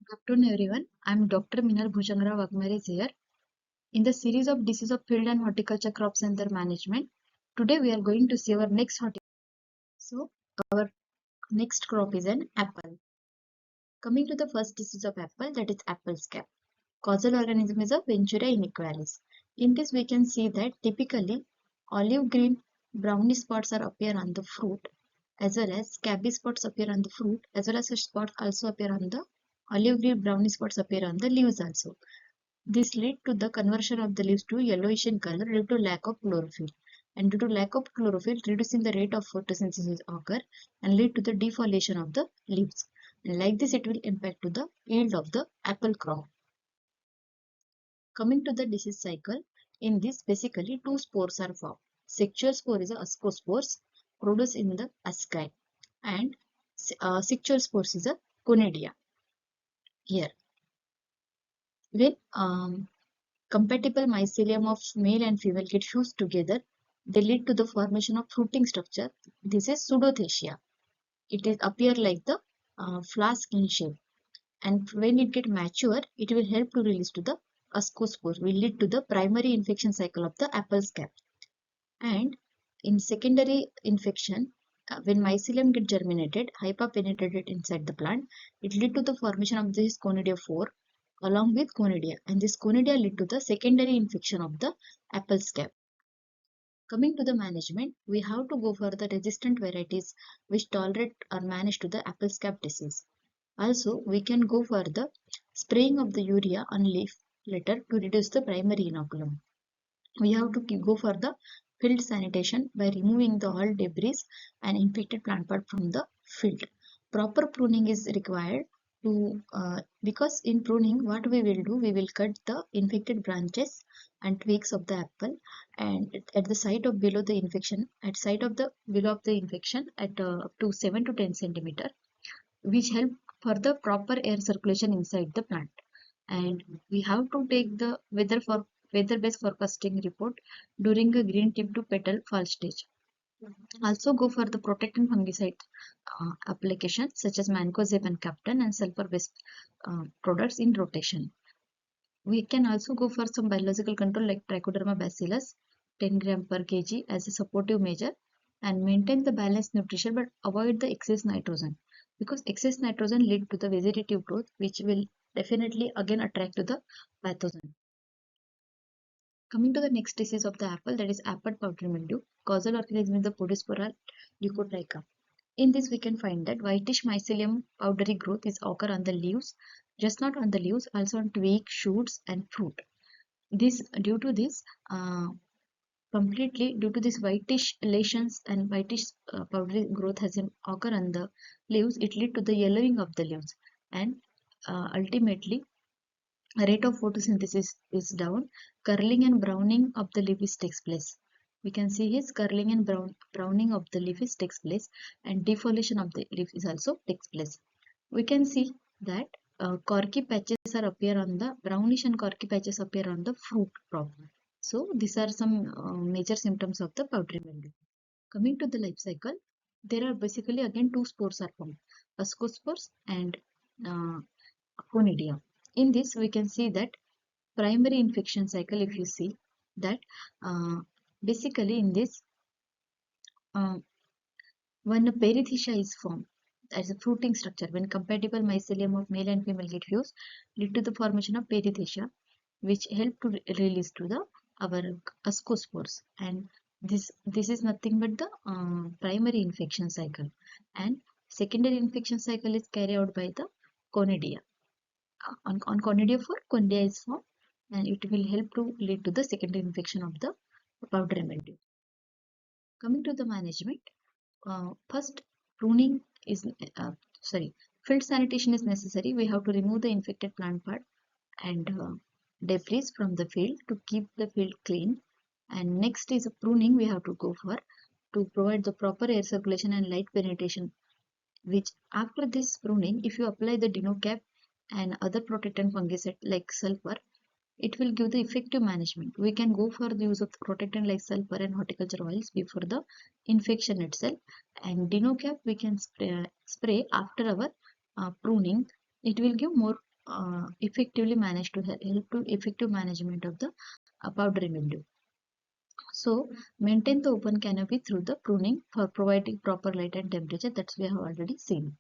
Good afternoon, everyone. I'm Dr. Minal is here. In the series of disease of field and horticulture crops and their management, today we are going to see our next So, our next crop is an apple. Coming to the first disease of apple, that is apple scab. Causal organism is a Venturia inaequalis. In this, we can see that typically olive green browny spots are appear on the fruit, as well as scabby spots appear on the fruit, as well as spots also appear on the olive green browny spots appear on the leaves also. This lead to the conversion of the leaves to yellowish in color due to lack of chlorophyll. And due to lack of chlorophyll, reducing the rate of photosynthesis occur and lead to the defoliation of the leaves. And like this, it will impact to the yield of the apple crop. Coming to the disease cycle, in this basically two spores are formed. Sexual spore is a ascospores produced in the asci, and sexual spores is a conidia. Here, when compatible mycelium of male and female get fused together, they lead to the formation of fruiting structure. This is pseudothecia. It is appear like the flask in shape, and when it get mature, it will help to release to the ascospore, will lead to the primary infection cycle of the apple scab. And in secondary infection, when mycelium get germinated, hyperpenetrated inside the plant, it lead to the formation of this conidia 4 along with conidia, and this conidia lead to the secondary infection of the apple scab. Coming to the management, we have to go for the resistant varieties which tolerate or manage to the apple scab disease. Also, we can go for the spraying of the urea on leaf litter to reduce the primary inoculum. We have to go for the field sanitation by removing the all debris and infected plant part from the field. Proper pruning is required to because in pruning what we will do, we will cut the infected branches and twigs of the apple, and at the site of below the infection, at site of the below of the infection at up to 7 to 10 centimeter, which help for the proper air circulation inside the plant. And we have to take the weather-based forecasting report during a green tip to petal fall stage. Also go for the protectant fungicide application such as mancozeb and captain and sulfur-based products in rotation. We can also go for some biological control like trichoderma bacillus 10 gram per kg as a supportive measure, and maintain the balanced nutrition but avoid the excess nitrogen, because excess nitrogen lead to the vegetative growth which will definitely again attract to the pathogen. Coming to the next disease of the apple, that is apple powdery mildew. Causal organism is the Podosphaera leucotricha. In this, we can find that whitish mycelium powdery growth is occur on the leaves, just not on the leaves, also on twigs, shoots, and fruit. This due to this completely due to this whitish lesions and whitish powdery growth has occur on the leaves, it lead to the yellowing of the leaves, and ultimately rate of photosynthesis is down, curling and browning of the leaves takes place. We can see his curling and browning of the leaves takes place, and defoliation of the leaf is also takes place. We can see that corky patches are appear on the brownish and corky patches appear on the fruit crop. So these are some major symptoms of the powdery mildew. Coming to the life cycle, there are basically again two spores are formed, ascospores and uh, conidia. In this, we can see that primary infection cycle, if you see that basically in this, when a perithecia is formed as a fruiting structure, when compatible mycelium of male and female get fused, lead to the formation of perithecia, which help to release to the our ascospores, and this is nothing but the primary infection cycle, and secondary infection cycle is carried out by the conidia. On conidia 4, conidia is formed, and it will help to lead to the secondary infection of the powdery mildew. Coming to the management, first pruning is field sanitation is necessary. We have to remove the infected plant part and debris from the field to keep the field clean. And next is a pruning we have to go for to provide the proper air circulation and light penetration, which after this pruning, if you apply the dinocap and other protectant fungicide like sulfur, it will give the effective management. We can go for the use of protectant like sulfur and horticulture oils before the infection itself, and dinocap we can spray after our pruning. It will give more effectively manage to help to effective management of the powdery mildew. So maintain the open canopy through the pruning for providing proper light and temperature, that we have already seen.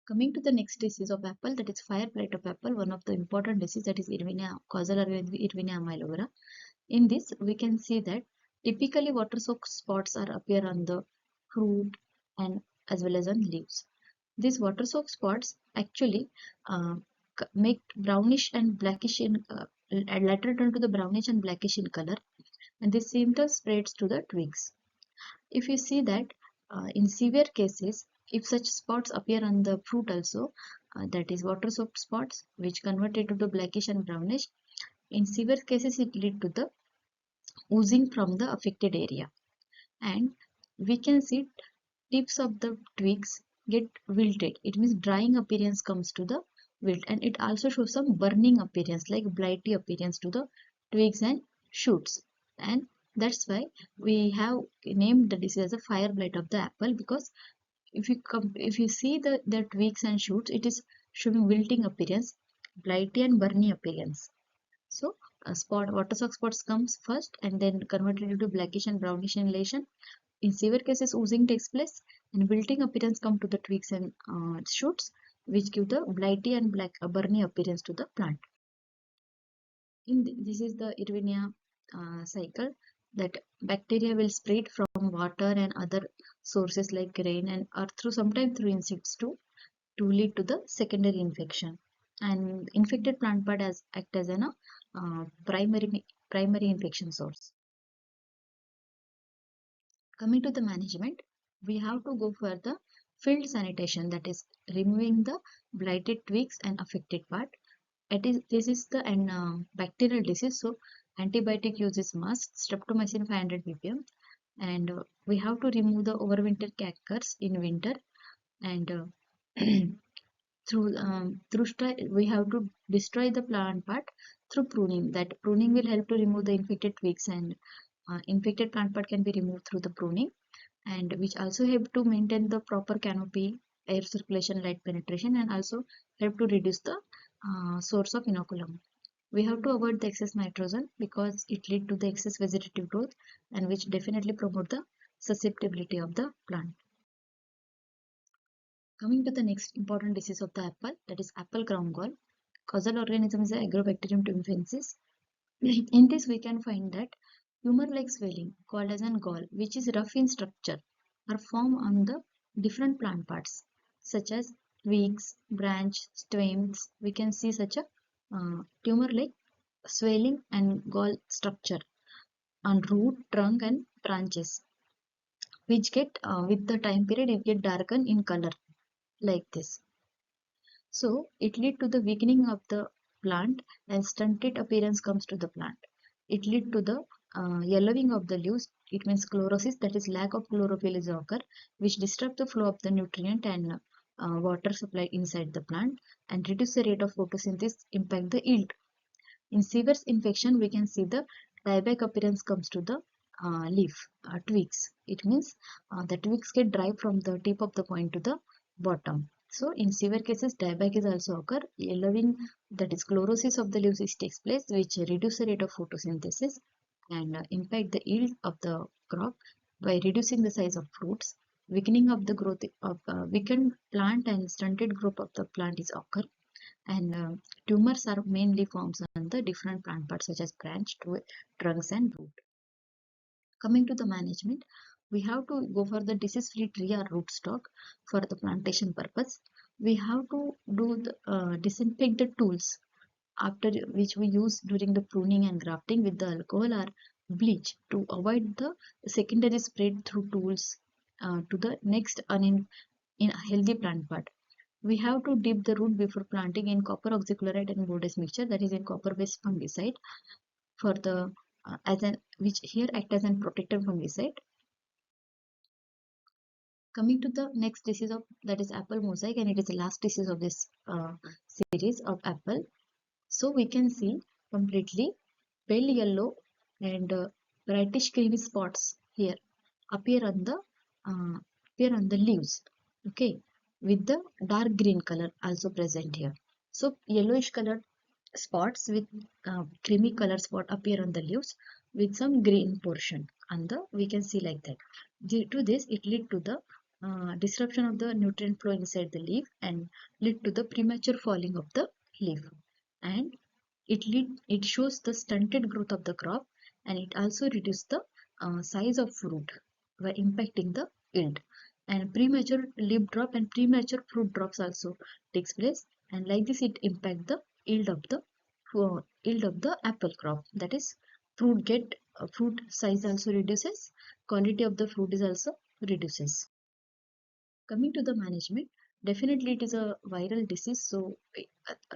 Coming to the next disease of apple, that is fire blight of apple, one of the important disease, that is Erwinia, causal Erwinia amylovora. In this, we can see that typically water soaked spots are appear on the fruit and as well as on leaves. These water soaked spots actually uh, make brownish and blackish in later turn to the brownish and blackish in color, and this symptom spreads to the twigs. If you see that in severe cases, if such spots appear on the fruit also, that is water soaked spots which converted to the blackish and brownish, in severe cases it lead to the oozing from the affected area, and we can see tips of the twigs get wilted. It means drying appearance comes to the wilt, and it also shows some burning appearance like blighty appearance to the twigs and shoots. And that's why we have named the disease as a fire blight of the apple, because if you see the twigs and shoots, it is showing wilting appearance, blighty and burny appearance. So water sock spots comes first and then converted into blackish and brownish inhalation. In severe cases, oozing takes place and wilting appearance come to the twigs and shoots, which give the blighty and black burny appearance to the plant. This is the Erwinia cycle, that bacteria will spread from water and other sources like rain and or sometimes through insects too, to lead to the secondary infection. And infected plant part act as an primary infection source. Coming to the management, we have to go for the field sanitation, that is removing the blighted twigs and affected part. This is the bacterial disease, so antibiotic use is must, streptomycin 500 ppm, and we have to remove the overwinter catkers in winter, and we have to destroy the plant part through pruning. That pruning will help to remove the infected twigs, and infected plant part can be removed through the pruning, and which also help to maintain the proper canopy, air circulation, light penetration, and also help to reduce the source of inoculum. We have to avoid the excess nitrogen because it lead to the excess vegetative growth, and which definitely promote the susceptibility of the plant. Coming to the next important disease of the apple, that is apple crown gall. Causal organism is the Agrobacterium tumefaciens. In this, we can find that tumor-like swelling called as an gall, which is rough in structure, are formed on the different plant parts, such as twigs, branch, stems. We can see such a tumor-like swelling and gall structure on root, trunk, and branches, which get with the time period it get darken in color like this. So it lead to the weakening of the plant and stunted appearance comes to the plant. It lead to the yellowing of the leaves. It means chlorosis, that is lack of chlorophyll is occur, which disrupt the flow of the nutrient and water supply inside the plant and reduce the rate of photosynthesis, impact the yield. In severe infection, we can see the dieback appearance comes to the leaf, twigs. It means the twigs get dry from the tip of the point to the bottom. So in severe cases, dieback is also occur, yellowing, that is chlorosis of the leaves takes place, which reduce the rate of photosynthesis and impact the yield of the crop by reducing the size of fruits. Weakening of the growth of weakened plant and stunted growth of the plant is occur, and tumors are mainly formed on the different plant parts such as branch, trunks, and root. Coming to the management, we have to go for the disease-free tree or rootstock for the plantation purpose. We have to do disinfect the tools after which we use during the pruning and grafting with the alcohol or bleach to avoid the secondary spread through tools to the next in a healthy plant part. We have to dip the root before planting in copper oxychloride and Bordes mixture, that is a copper-based fungicide for the which here act as a protective fungicide. Coming to the next disease of, that is apple mosaic, and it is the last disease of this series of apple. So we can see completely pale yellow and brightish creamy spots here appear on the leaves. Okay, with the dark green color also present here. So yellowish colored spots with creamy color spot appear on the leaves with some green portion, and we can see like that. Due to this, it lead to the disruption of the nutrient flow inside the leaf and lead to the premature falling of the leaf, and it shows the stunted growth of the crop, and it also reduces the size of fruit by impacting the yield, and premature leaf drop and premature fruit drops also takes place, and like this it impact the yield of the yield of the apple crop. That is, fruit size also reduces, quality of the fruit is also reduces. Coming to the management, definitely it is a viral disease, so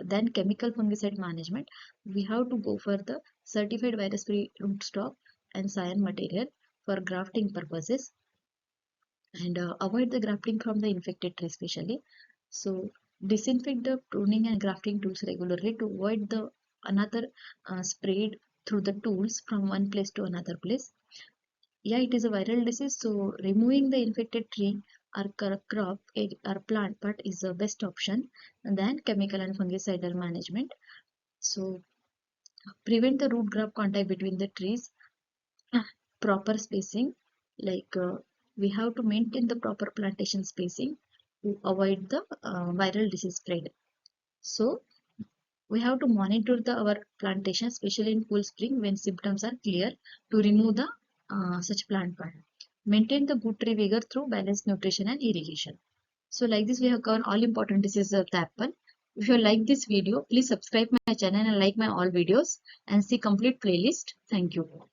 then chemical fungicide management, we have to go for the certified virus free rootstock and cyan material for grafting purposes, and avoid the grafting from the infected tree especially. So disinfect the pruning and grafting tools regularly to avoid the another sprayed through the tools from one place to another place. Yeah, it is a viral disease, so removing the infected tree or crop or plant part is the best option than chemical and fungicidal management. So prevent the root graft contact between the trees. Proper spacing, like we have to maintain the proper plantation spacing to avoid the viral disease spread. So we have to monitor our plantation, especially in full spring when symptoms are clear, to remove the such plant part. Maintain the good tree vigor through balanced nutrition and irrigation. So like this we have covered all important diseases of the apple. If you like this video, please subscribe my channel and like my all videos and see complete playlist. Thank you.